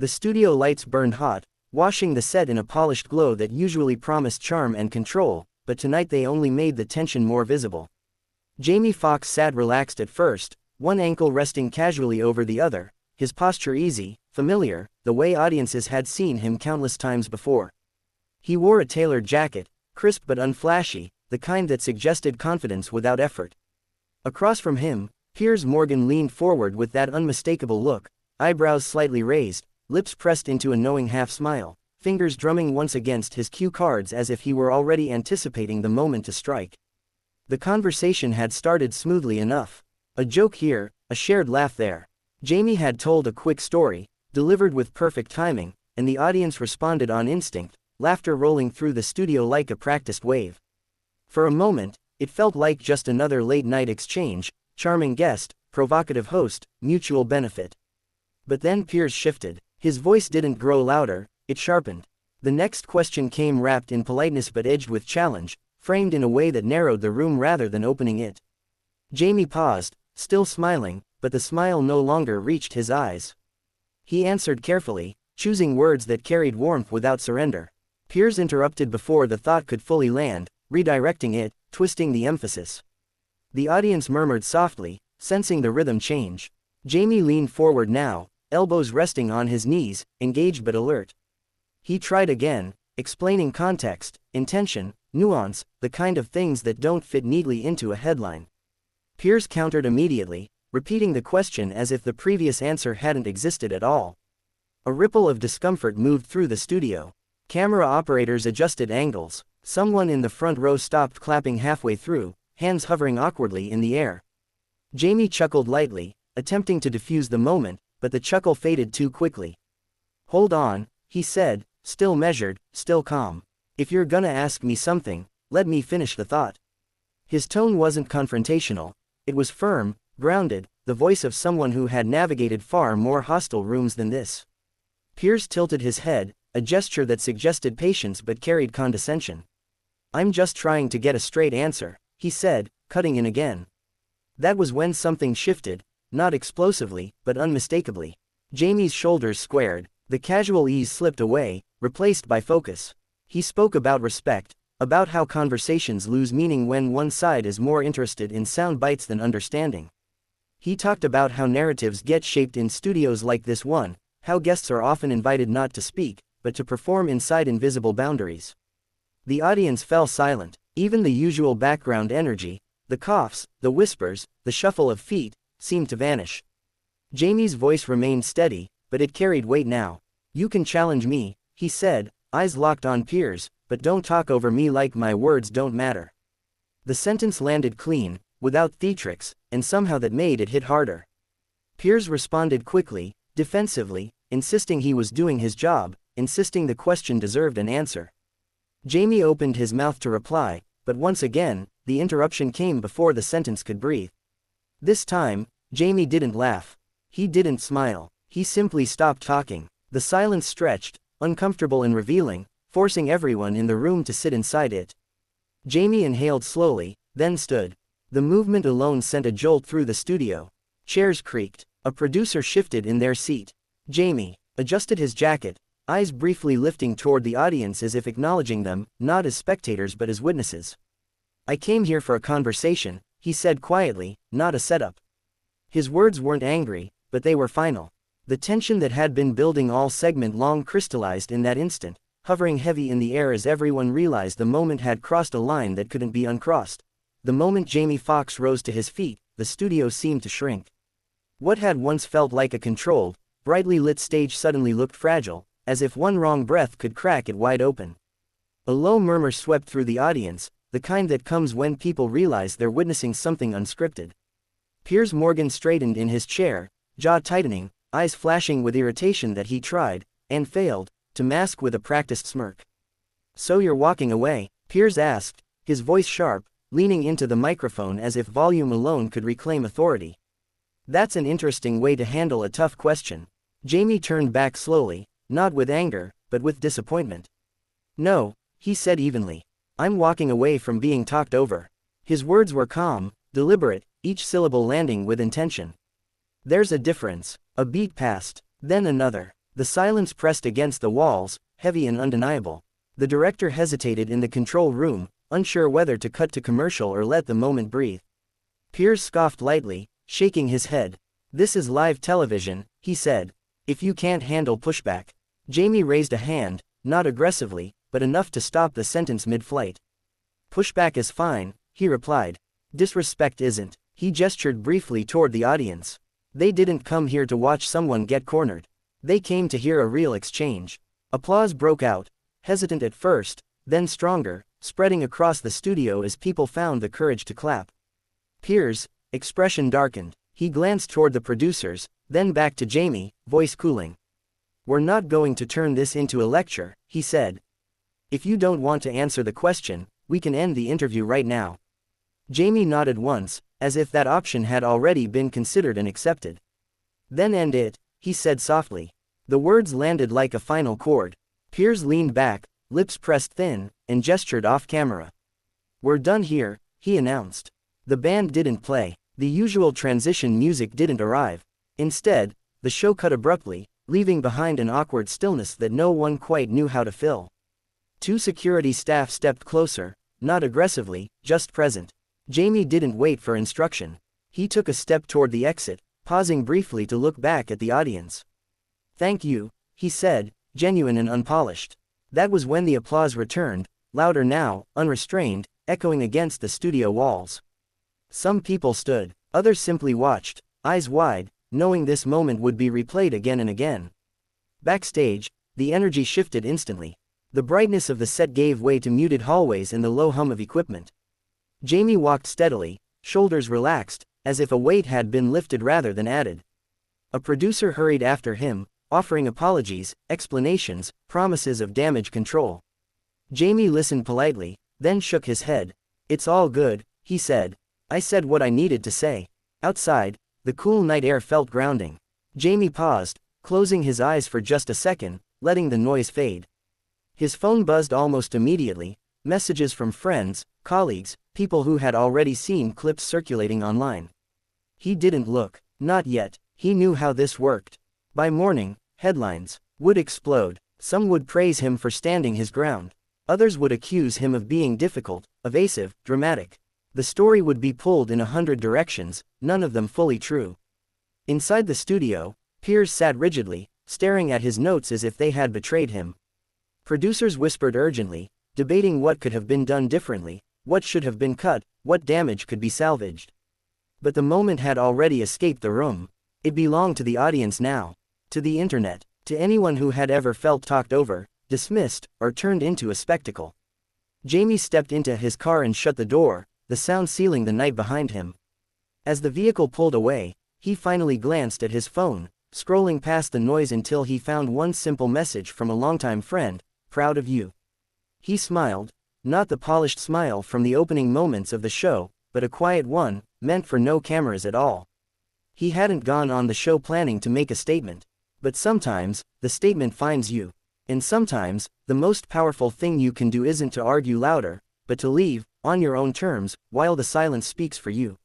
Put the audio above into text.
The studio lights burned hot, washing the set in a polished glow that usually promised charm and control, but tonight they only made the tension more visible. Jamie Foxx sat relaxed at first, one ankle resting casually over the other, his posture easy, familiar, the way audiences had seen him countless times before. He wore a tailored jacket, crisp but unflashy, the kind that suggested confidence without effort. Across from him, Piers Morgan leaned forward with that unmistakable look, eyebrows slightly raised, lips pressed into a knowing half-smile, fingers drumming once against his cue cards as if he were already anticipating the moment to strike. The conversation had started smoothly enough. A joke here, a shared laugh there. Jamie had told a quick story, delivered with perfect timing, and the audience responded on instinct, laughter rolling through the studio like a practiced wave. For a moment, it felt like just another late-night exchange, charming guest, provocative host, mutual benefit. But then Piers shifted. His voice didn't grow louder, it sharpened. The next question came wrapped in politeness but edged with challenge, framed in a way that narrowed the room rather than opening it. Jamie paused, still smiling, but the smile no longer reached his eyes. He answered carefully, choosing words that carried warmth without surrender. Piers interrupted before the thought could fully land, redirecting it, twisting the emphasis. The audience murmured softly, sensing the rhythm change. Jamie leaned forward now, elbows resting on his knees, engaged but alert. He tried again, explaining context, intention, nuance, the kind of things that don't fit neatly into a headline. Piers countered immediately, repeating the question as if the previous answer hadn't existed at all. A ripple of discomfort moved through the studio. Camera operators adjusted angles. Someone in the front row stopped clapping halfway through, hands hovering awkwardly in the air. Jamie chuckled lightly, attempting to diffuse the moment, but the chuckle faded too quickly. "Hold on," he said, still measured, still calm. "If you're gonna ask me something, let me finish the thought." His tone wasn't confrontational. It was firm, grounded, the voice of someone who had navigated far more hostile rooms than this. Piers tilted his head, a gesture that suggested patience but carried condescension. "I'm just trying to get a straight answer," he said, cutting in again. That was when something shifted, not explosively, but unmistakably. Jamie's shoulders squared, the casual ease slipped away, replaced by focus. He spoke about respect, about how conversations lose meaning when one side is more interested in sound bites than understanding. He talked about how narratives get shaped in studios like this one, how guests are often invited not to speak, but to perform inside invisible boundaries. The audience fell silent, even the usual background energy, the coughs, the whispers, the shuffle of feet, seemed to vanish. Jamie's voice remained steady, but it carried weight now. "You can challenge me," he said, eyes locked on Piers, "but don't talk over me like my words don't matter." The sentence landed clean, without theatrics, and somehow that made it hit harder. Piers responded quickly, defensively, insisting he was doing his job, insisting the question deserved an answer. Jamie opened his mouth to reply, but once again, the interruption came before the sentence could breathe. This time, Jamie didn't laugh. He didn't smile. He simply stopped talking. The silence stretched, uncomfortable and revealing, forcing everyone in the room to sit inside it. Jamie inhaled slowly, then stood. The movement alone sent a jolt through the studio. Chairs creaked. A producer shifted in their seat. Jamie adjusted his jacket, eyes briefly lifting toward the audience as if acknowledging them, not as spectators but as witnesses. "I came here for a conversation," he said quietly, "not a setup." His words weren't angry, but they were final. The tension that had been building all segment long crystallized in that instant, hovering heavy in the air as everyone realized the moment had crossed a line that couldn't be uncrossed. The moment Jamie Foxx rose to his feet, the studio seemed to shrink. What had once felt like a controlled, brightly lit stage suddenly looked fragile, as if one wrong breath could crack it wide open. A low murmur swept through the audience, the kind that comes when people realize they're witnessing something unscripted. Piers Morgan straightened in his chair, jaw tightening, eyes flashing with irritation that he tried, and failed, to mask with a practiced smirk. "So you're walking away?" Piers asked, his voice sharp, leaning into the microphone as if volume alone could reclaim authority. "That's an interesting way to handle a tough question." Jamie turned back slowly, not with anger, but with disappointment. "No," he said evenly. "I'm walking away from being talked over." His words were calm, deliberate, each syllable landing with intention. "There's a difference." A beat passed, then another. The silence pressed against the walls, heavy and undeniable. The director hesitated in the control room, unsure whether to cut to commercial or let the moment breathe. Piers scoffed lightly, shaking his head. "This is live television," he said. "If you can't handle pushback." Jamie raised a hand, not aggressively, but enough to stop the sentence mid-flight. "Pushback is fine," he replied. "Disrespect isn't." He gestured briefly toward the audience. "They didn't come here to watch someone get cornered. They came to hear a real exchange." Applause broke out, hesitant at first, then stronger, spreading across the studio as people found the courage to clap. Piers' expression darkened. He glanced toward the producers, then back to Jamie, voice cooling. "We're not going to turn this into a lecture," he said. "If you don't want to answer the question, we can end the interview right now." Jamie nodded once, as if that option had already been considered and accepted. "Then end it," he said softly. The words landed like a final chord. Piers leaned back, lips pressed thin, and gestured off-camera. "We're done here," he announced. The band didn't play. The usual transition music didn't arrive. Instead, the show cut abruptly, leaving behind an awkward stillness that no one quite knew how to fill. Two security staff stepped closer, not aggressively, just present. Jamie didn't wait for instruction. He took a step toward the exit, pausing briefly to look back at the audience. "Thank you," he said, genuine and unpolished. That was when the applause returned, louder now, unrestrained, echoing against the studio walls. Some people stood, others simply watched, eyes wide, knowing this moment would be replayed again and again. Backstage, the energy shifted instantly. The brightness of the set gave way to muted hallways and the low hum of equipment. Jamie walked steadily, shoulders relaxed, as if a weight had been lifted rather than added. A producer hurried after him, offering apologies, explanations, promises of damage control. Jamie listened politely, then shook his head. "It's all good," he said. "I said what I needed to say." Outside, the cool night air felt grounding. Jamie paused, closing his eyes for just a second, letting the noise fade. His phone buzzed almost immediately, messages from friends, colleagues, people who had already seen clips circulating online. He didn't look, not yet. He knew how this worked. By morning, headlines would explode. Some would praise him for standing his ground. Others would accuse him of being difficult, evasive, dramatic. The story would be pulled in 100 directions, none of them fully true. Inside the studio, Piers sat rigidly, staring at his notes as if they had betrayed him. Producers whispered urgently, debating what could have been done differently, what should have been cut, what damage could be salvaged. But the moment had already escaped the room. It belonged to the audience now. To the internet. To anyone who had ever felt talked over, dismissed, or turned into a spectacle. Jamie stepped into his car and shut the door, the sound sealing the night behind him. As the vehicle pulled away, he finally glanced at his phone, scrolling past the noise until he found one simple message from a longtime friend, "Proud of you." He smiled, not the polished smile from the opening moments of the show, but a quiet one, meant for no cameras at all. He hadn't gone on the show planning to make a statement. But sometimes, the statement finds you. And sometimes, the most powerful thing you can do isn't to argue louder, but to leave, on your own terms, while the silence speaks for you.